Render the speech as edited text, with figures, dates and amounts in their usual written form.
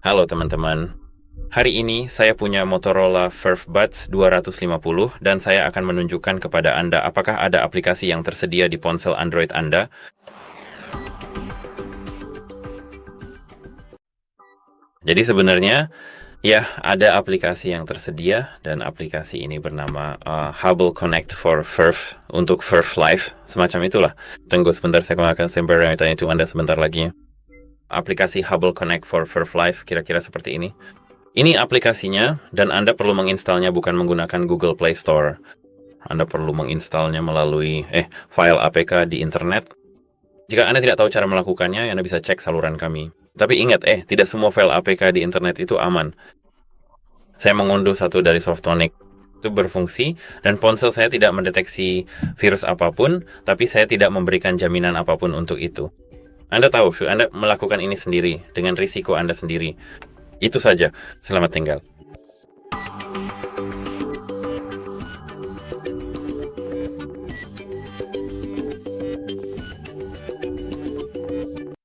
Halo teman-teman, hari ini saya punya Motorola Vervebuds 250 dan saya akan menunjukkan kepada Anda apakah ada aplikasi yang tersedia di ponsel Android Anda. Jadi sebenarnya, ya ada aplikasi yang tersedia dan aplikasi ini bernama Hubble Connect for Verve untuk VerveLive, semacam itulah. Tunggu sebentar, saya akan sampaikan itu Anda sebentar lagi. Aplikasi Hubble Connect for VerveLive kira-kira seperti ini. Ini aplikasinya dan Anda perlu menginstalnya bukan menggunakan Google Play Store. Anda perlu menginstalnya melalui file APK di internet. Jika Anda tidak tahu cara melakukannya, Anda bisa cek saluran kami. Tapi ingat, tidak semua file APK di internet itu aman. Saya mengunduh satu dari Softonic. Itu berfungsi dan ponsel saya tidak mendeteksi virus apapun, tapi saya tidak memberikan jaminan apapun untuk itu. Anda tahu, Anda melakukan ini sendiri dengan risiko Anda sendiri. Itu saja. Selamat tinggal.